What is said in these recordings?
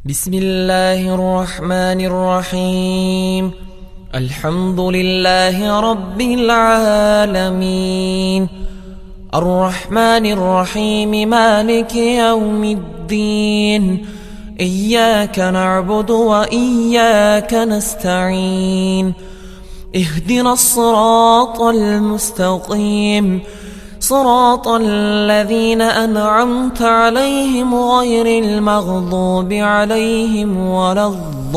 بسم الله الرحمن الرحيم. الحمد لله رب العالمين، الرحمن الرحيم، مالك يوم الدين. إياك نعبد وإياك نستعين. اهدنا الصراط المستقيم، صراط الذين أنعمت عليهم غير المغضوب عليهم ولا الضالين.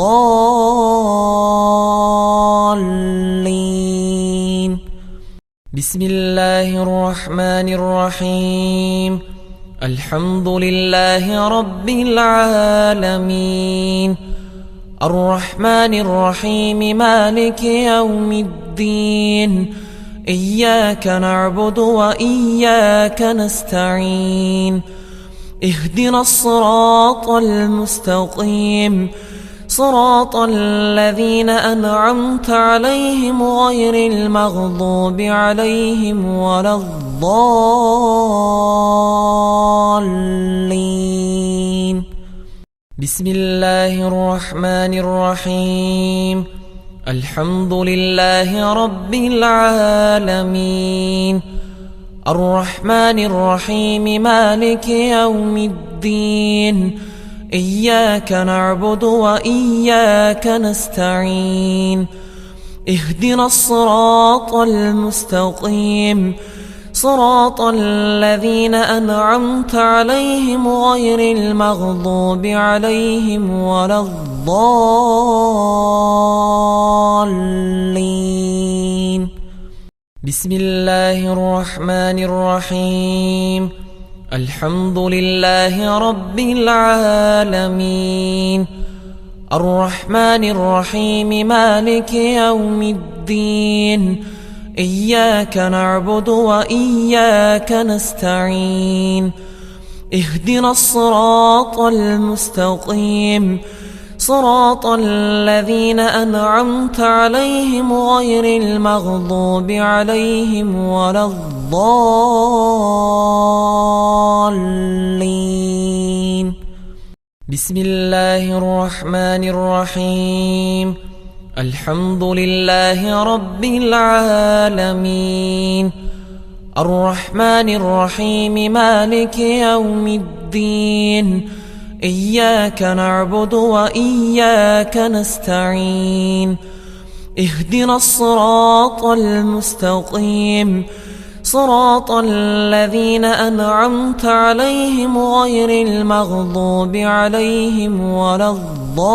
بسم الله الرحمن الرحيم. الحمد لله رب العالمين، الرحمن الرحيم، مالك يوم الدين. إياك نعبد وإياك نستعين. اهدنا الصراط المستقيم، صراط الذين أنعمت عليهم غير المغضوب عليهم ولا الضالين. بسم الله الرحمن الرحيم. الحمد لله رب العالمين، الرحمن الرحيم، مالك يوم الدين. إياك نعبد وإياك نستعين. اهدنا الصراط المستقيم، صراط الذين أنعمت عليهم غير المغضوب عليهم ولا الضالين. بسم الله الرحمن الرحيم. الحمد لله رب العالمين، الرحمن الرحيم، مالك يوم الدين. إياك نعبد وإياك نستعين. اهدنا الصراط المستقيم، صراط الذين أنعمت عليهم غير المغضوب عليهم ولا الضالين. بسم الله الرحمن الرحيم. الحمد لله رب العالمين، الرحمن الرحيم، مالك يوم الدين. إياك نعبد وإياك نستعين. اهدنا الصراط المستقيم، صراط الذين أنعمت عليهم غير المغضوب عليهم ولا الضالين.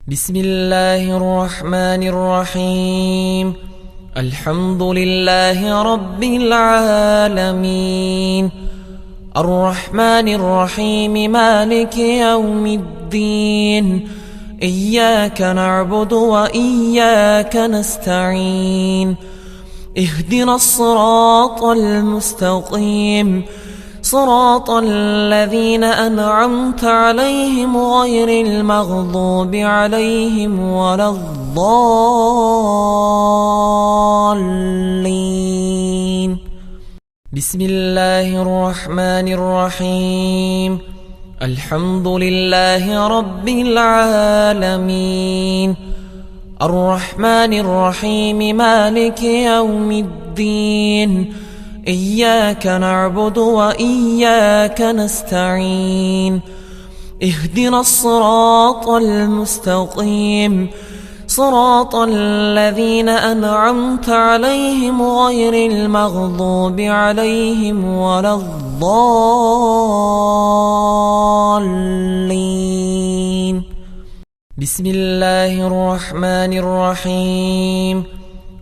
بسم الله الرحمن الرحيم. الحمد لله رب العالمين، الرحمن الرحيم، مالك يوم الدين. إياك نعبد وإياك نستعين. اهدنا الصراط المستقيم، صراط الذين أنعمت عليهم غير المغضوب عليهم ولا الضالين. بسم الله الرحمن الرحيم. الحمد لله رب العالمين، الرحمن الرحيم، مالك يوم الدين. إياك نعبد وإياك نستعين. اهدنا الصراط المستقيم، صراط الذين أنعمت عليهم غير المغضوب عليهم ولا الضالين. بسم الله الرحمن الرحيم.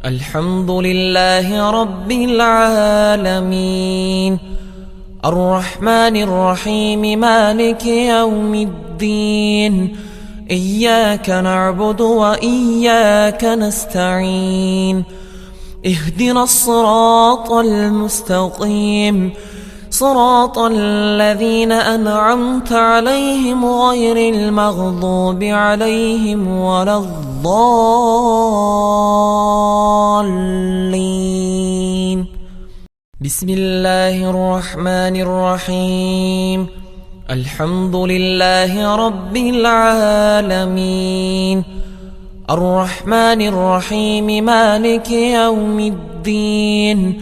الحمد لله رب العالمين، الرحمن الرحيم، مالك يوم الدين. إياك نعبد وإياك نستعين. اهدنا الصراط المستقيم، صراط الذين أنعمت عليهم غير المغضوب عليهم ولا الضالين. بسم الله الرحمن الرحيم. الحمد لله رب العالمين، الرحمن الرحيم، مالك يوم الدين.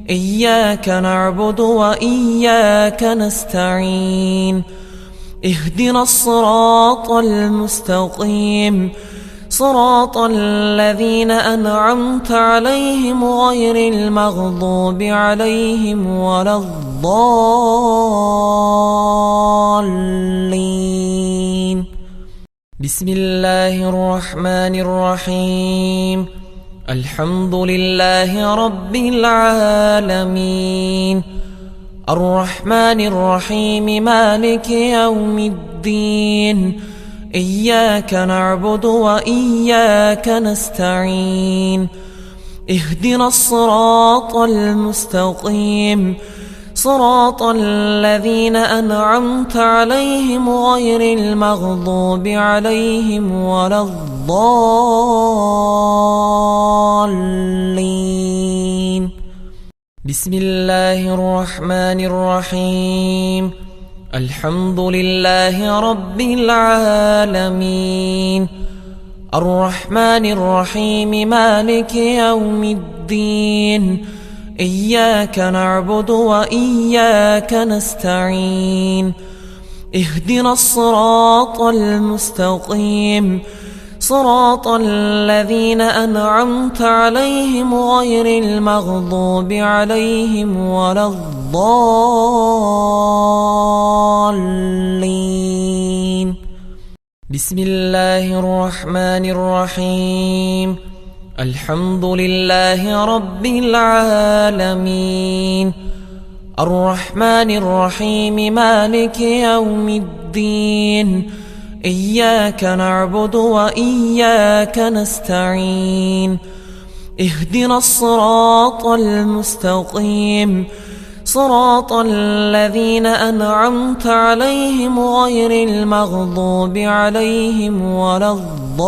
إياك نعبد وإياك نستعين. اهدنا الصراط المستقيم، صراط الذين أنعمت عليهم غير المغضوب عليهم ولا الضالين. بسم الله الرحمن الرحيم. الحمد لله رب العالمين، الرحمن الرحيم، مالك يوم الدين. إياك نعبد وإياك نستعين. اهدنا الصراط المستقيم، صراط الذين أنعمت عليهم غير المغضوب عليهم ولا الضالين. بسم الله الرحمن الرحيم. الحمد لله رب العالمين، الرحمن الرحيم، مالك يوم الدين. إياك نعبد وإياك نستعين. اهدنا الصراط المستقيم، صراط الذين أنعمت عليهم غير المغضوب عليهم ولا الضالين. بسم الله الرحمن الرحيم. الحمد لله رب العالمين، الرحمن الرحيم، مالك يوم الدين. إياك نعبد وإياك نستعين. اهدنا الصراط المستقيم، صراط الذين أنعمت عليهم غير المغضوب عليهم ولا الضالين.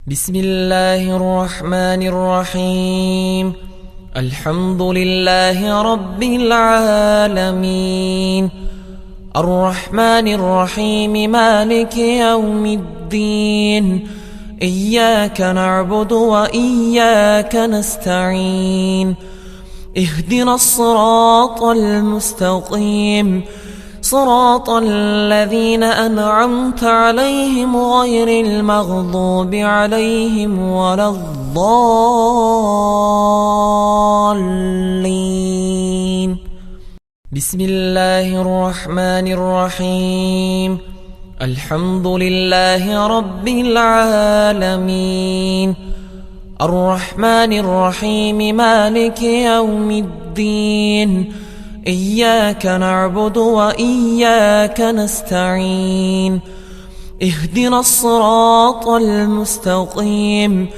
بسم الله الرحمن الرحيم. الحمد لله رب العالمين، الرحمن الرحيم، مالك يوم الدين. إياك نعبد وإياك نستعين. اهدنا الصراط المستقيم، صراط الذين أنعمت عليهم غير المغضوب عليهم ولا الضالين. بسم الله الرحمن الرحيم. الحمد لله رب العالمين، الرحمن الرحيم، مالك يوم الدين. إياك نعبد وإياك نستعين. اهدنا الصراط المستقيم،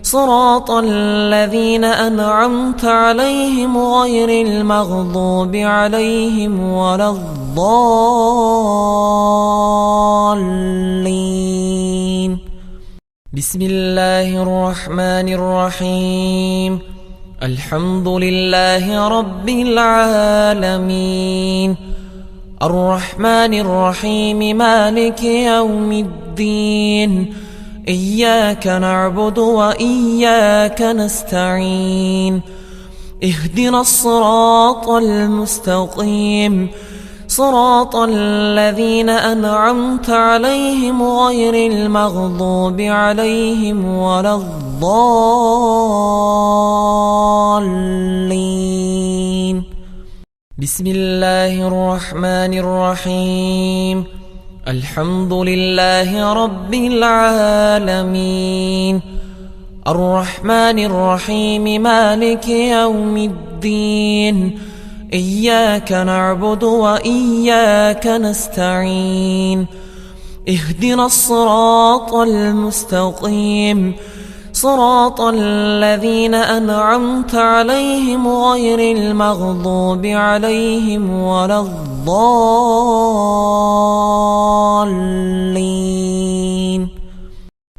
صراط الذين أنعمت عليهم غير المغضوب عليهم ولا الضالين. بسم الله الرحمن الرحيم. الحمد لله رب العالمين، الرحمن الرحيم، مالك يوم الدين. إياك نعبد وإياك نستعين. اهدنا الصراط المستقيم، صراط الذين أنعمت عليهم غير المغضوب عليهم ولا الضالين. بسم الله الرحمن الرحيم. الحمد لله رب العالمين، الرحمن الرحيم، مالك يوم الدين. إياك نعبد وإياك نستعين. اهدنا الصراط المستقيم، صراط الذين أنعمت عليهم غير المغضوب عليهم ولا الضالين.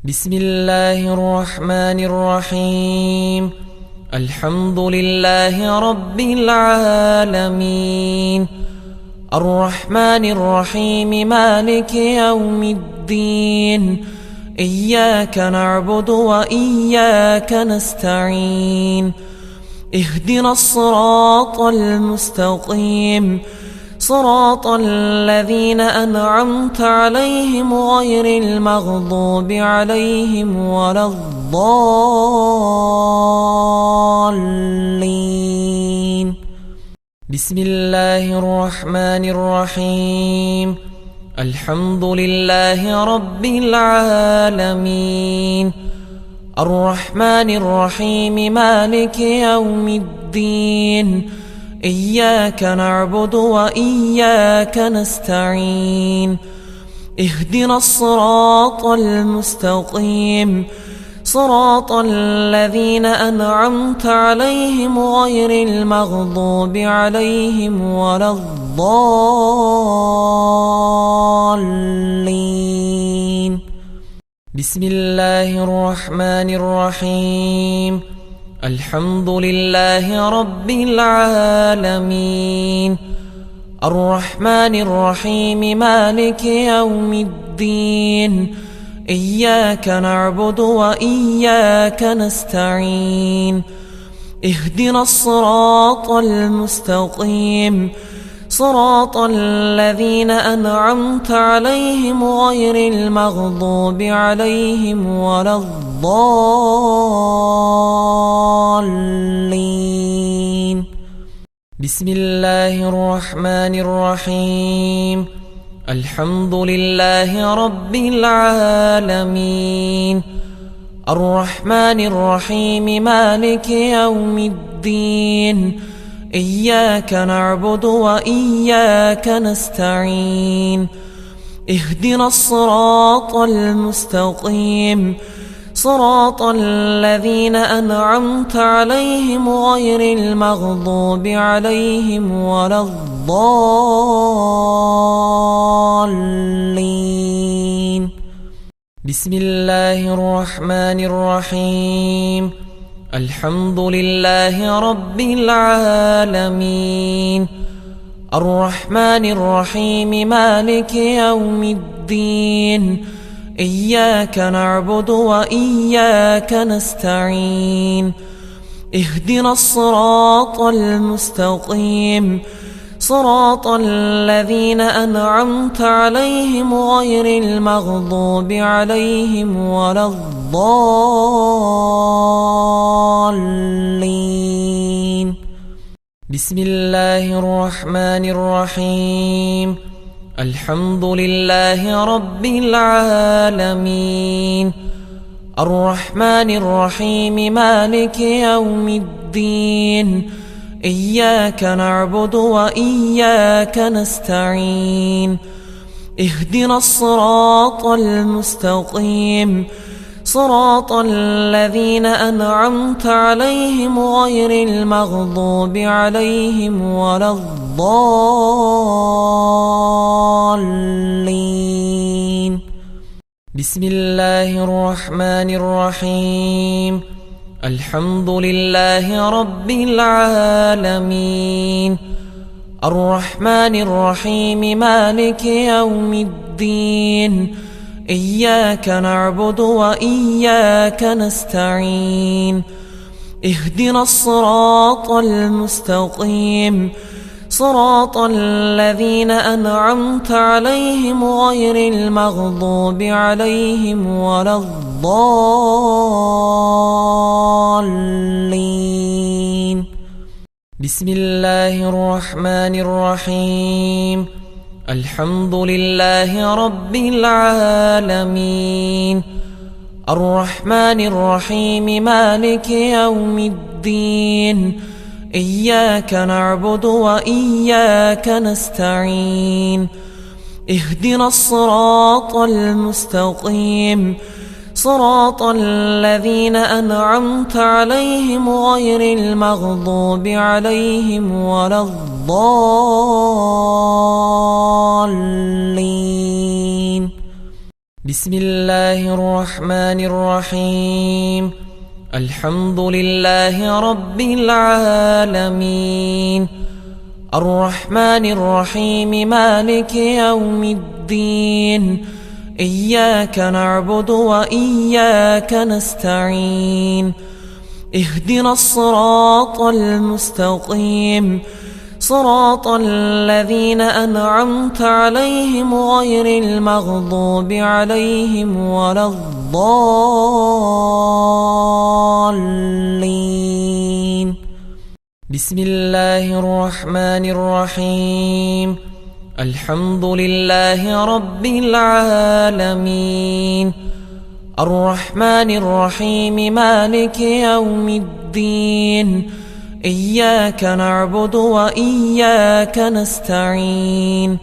بسم الله الرحمن الرحيم. الحمد لله رب العالمين، الرحمن الرحيم، مالك يوم الدين. إياك نعبد وإياك نستعين. اهدنا الصراط المستقيم، صراط الذين أنعمت عليهم غير المغضوب عليهم ولا الضالين. بسم الله الرحمن الرحيم. الحمد لله رب العالمين، الرحمن الرحيم، مالك يوم الدين. إياك نعبد وإياك نستعين. اهدنا الصراط المستقيم، صراط الذين أنعمت عليهم غير المغضوب عليهم ولا الضالين. بسم الله الرحمن الرحيم. الحمد لله رب العالمين، الرحمن الرحيم، مالك يوم الدين. إياك نعبد وإياك نستعين. اهدنا الصراط المستقيم، صراط الذين أنعمت عليهم غير المغضوب عليهم ولا الضالين. بسم الله الرحمن الرحيم. الحمد لله رب العالمين، الرحمن الرحيم، مالك يوم الدين. إياك نعبد وإياك نستعين. اهدنا الصراط المستقيم، صراط الذين أنعمت عليهم غير المغضوب عليهم ولا الضالين. بسم الله الرحمن الرحيم. الحمد لله رب العالمين، الرحمن الرحيم، مالك يوم الدين. إياك نعبد وإياك نستعين. اهدنا الصراط المستقيم، صراط الذين أنعمت عليهم غير المغضوب عليهم ولا الضالين. بسم الله الرحمن الرحيم. الحمد لله رب العالمين، الرحمن الرحيم، مالك يوم الدين. إياك نعبد وإياك نستعين. اهدنا الصراط المستقيم، صراط الذين أنعمت عليهم غير المغضوب عليهم ولا الضالين. بسم الله الرحمن الرحيم. الحمد لله رب العالمين، الرحمن الرحيم، مالك يوم الدين. إياك نعبد وإياك نستعين. اهدنا الصراط المستقيم، صراط الذين أنعمت عليهم غير المغضوب عليهم ولا الضالين. بسم الله الرحمن الرحيم. الحمد لله رب العالمين، الرحمن الرحيم، مالك يوم الدين. إياك نعبد وإياك نستعين. اهدنا الصراط المستقيم، صراط الذين أنعمت عليهم غير المغضوب عليهم ولا الضالين. بسم الله الرحمن الرحيم. الحمد لله رب العالمين، الرحمن الرحيم، مالك يوم الدين. إياك نعبد وإياك نستعين. اهدنا الصراط المستقيم، صراط الذين أنعمت عليهم غير المغضوب عليهم ولا الضالين. بسم الله الرحمن الرحيم. الحمد لله رب العالمين، الرحمن الرحيم، مالك يوم الدين. إياك نعبد وإياك نستعين.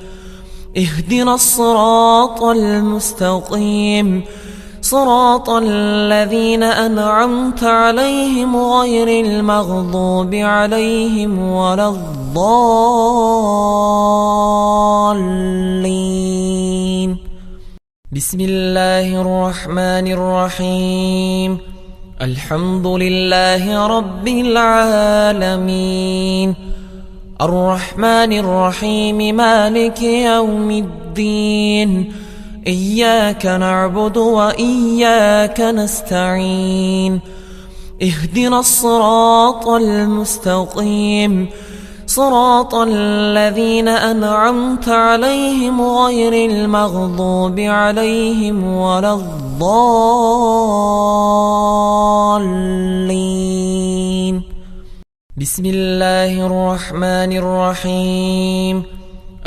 اهدنا الصراط المستقيم، صراط الذين أنعمت عليهم غير المغضوب عليهم ولا الضالين. بسم الله الرحمن الرحيم. الحمد لله رب العالمين، الرحمن الرحيم، مالك يوم الدين. إياك نعبد وإياك نستعين. اهدنا الصراط المستقيم، صراط الذين أنعمت عليهم غير المغضوب عليهم ولا الضالين. بسم الله الرحمن الرحيم.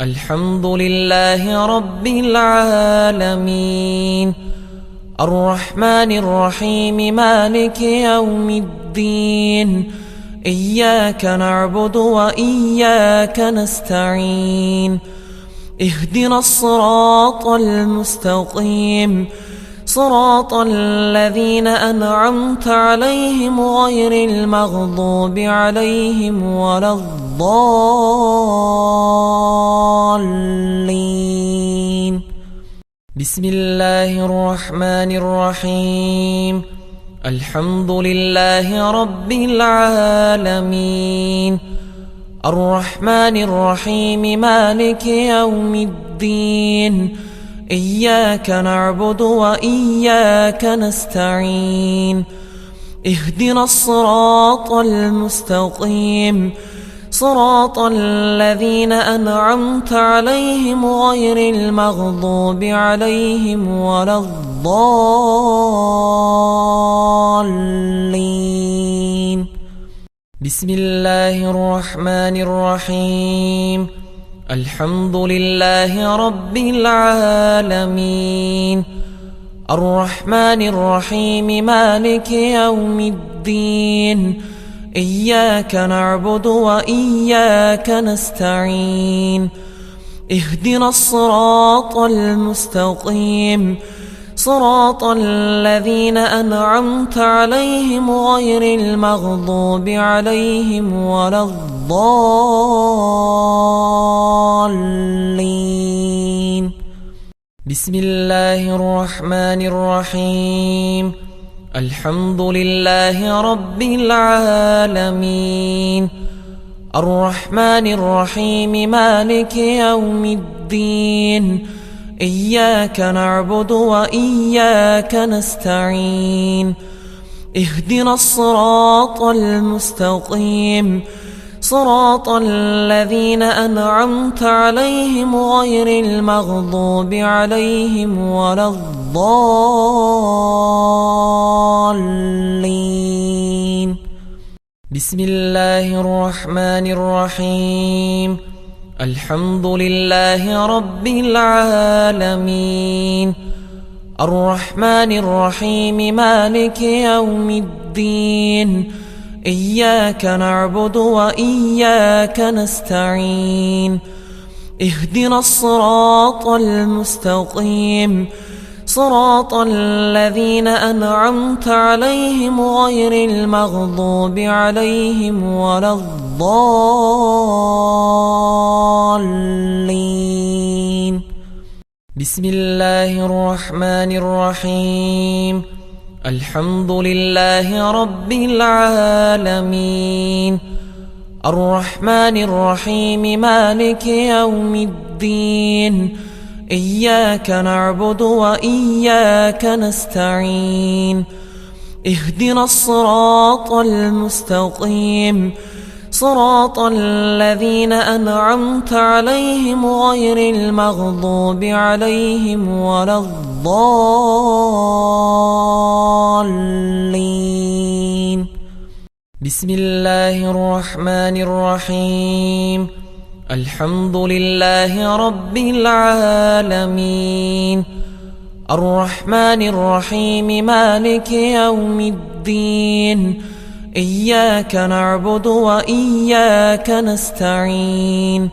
الحمد لله رب العالمين، الرحمن الرحيم، مالك يوم الدين. إياك نعبد وإياك نستعين. اهدنا الصراط المستقيم، صراط الذين أنعمت عليهم غير المغضوب عليهم ولا الضالين. بسم الله الرحمن الرحيم. الحمد لله رب العالمين، الرحمن الرحيم، مالك يوم الدين. إياك نعبد وإياك نستعين. اهدنا الصراط المستقيم، صراط الذين أنعمت عليهم غير المغضوب عليهم ولا الضالين. بسم الله الرحمن الرحيم. الحمد لله رب العالمين، الرحمن الرحيم، مالك يوم الدين. إياك نعبد وإياك نستعين. اهدنا الصراط المستقيم، صراط الذين أنعمت عليهم غير المغضوب عليهم ولا الضالين. بسم الله الرحمن الرحيم. الحمد لله رب العالمين، الرحمن الرحيم، مالك يوم الدين. إياك نعبد وإياك نستعين. اهدنا الصراط المستقيم، صراط الذين أنعمت عليهم غير المغضوب عليهم ولا الضالين. بسم الله الرحمن الرحيم. الحمد لله رب العالمين، الرحمن الرحيم، مالك يوم الدين. إياك نعبد وإياك نستعين. اهدنا الصراط المستقيم، صراط الذين أنعمت عليهم غير المغضوب عليهم ولا الضالين. بسم الله الرحمن الرحيم الحمد لله رب العالمين الرحمن الرحيم مالك يوم الدين إياك نعبد وإياك نستعين اهدنا الصراط المستقيم صراط الذين أنعمت عليهم غير المغضوب عليهم ولا الضالين بسم الله الرحمن الرحيم الحمد لله رب العالمين الرحمن الرحيم مالك يوم الدين إياك نعبد وإياك نستعين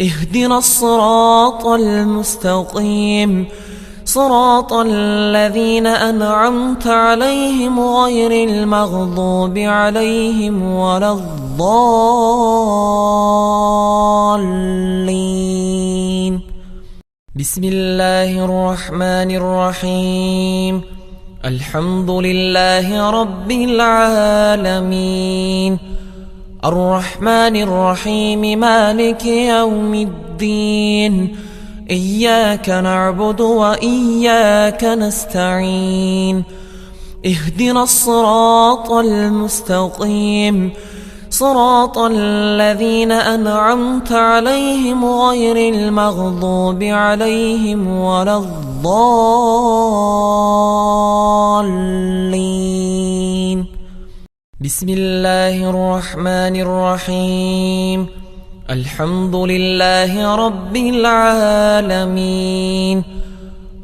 اهدنا الصراط المستقيم صراط الذين أنعمت عليهم غير المغضوب عليهم ولا الضالين بسم الله الرحمن الرحيم الحمد لله رب العالمين الرحمن الرحيم مالك يوم الدين إياك نعبد وإياك نستعين اهدنا الصراط المستقيم صراط الذين أنعمت عليهم غير المغضوب عليهم ولا الضالين بسم الله الرحمن الرحيم الحمد لله رب العالمين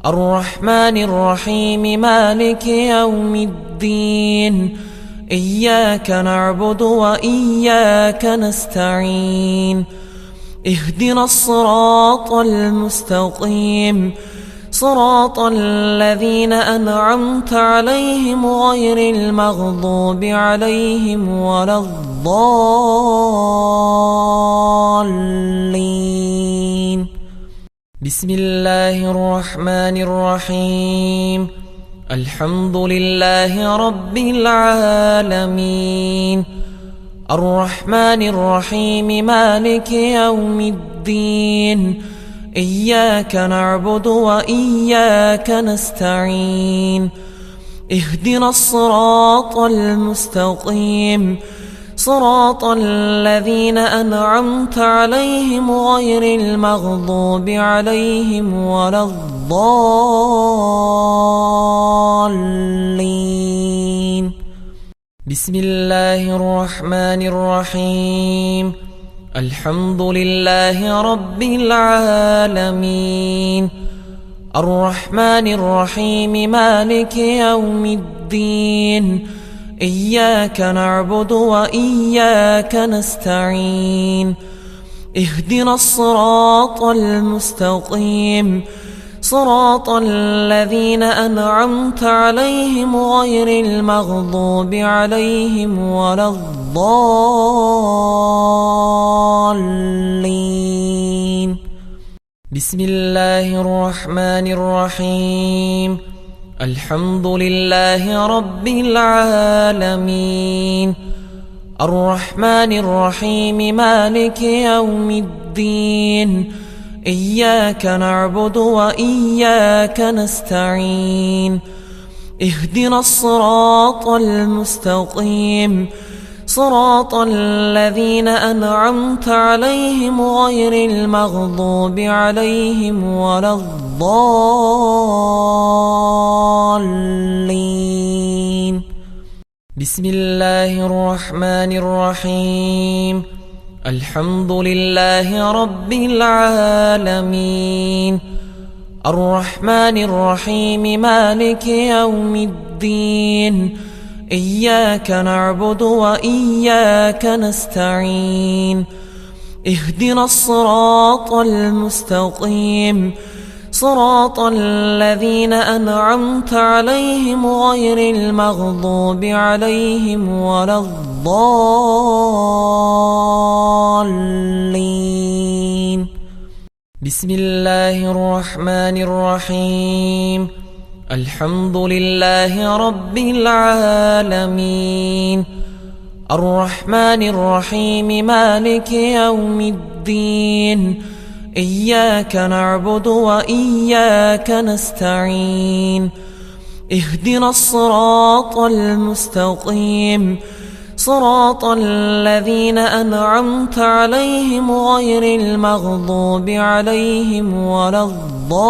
الرحمن الرحيم مالك يوم الدين إياك نعبد وإياك نستعين اهدنا الصراط المستقيم صراط الذين أنعمت عليهم غير المغضوب عليهم ولا الضالين بسم الله الرحمن الرحيم الحمد لله رب العالمين الرحمن الرحيم مالك يوم الدين إياك نعبد وإياك نستعين اهدنا الصراط المستقيم صراط الذين أنعمت عليهم غير المغضوب عليهم ولا الضالين بسم الله الرحمن الرحيم الحمد لله رب العالمين الرحمن الرحيم مالك يوم الدين إياك نعبد وإياك نستعين اهدنا الصراط المستقيم صراط الذين أنعمت عليهم غير المغضوب عليهم ولا الضالين بسم الله الرحمن الرحيم الحمد لله رب العالمين الرحمن الرحيم مالك يوم الدين إياك نعبد وإياك نستعين اهدنا الصراط المستقيم صراط الذين أنعمت عليهم غير المغضوب عليهم ولا الضالين بسم الله الرحمن الرحيم الحمد لله رب العالمين الرحمن الرحيم مالك يوم الدين إياك نعبد وإياك نستعين اهدنا الصراط المستقيم صراط الذين أنعمت عليهم غير المغضوب عليهم ولا الضالين بسم الله الرحمن الرحيم الحمد لله رب العالمين الرحمن الرحيم مالك يوم الدين إياك نعبد وإياك نستعين اهدنا الصراط المستقيم صراط الذين أنعمت عليهم غير المغضوب عليهم ولا الضالين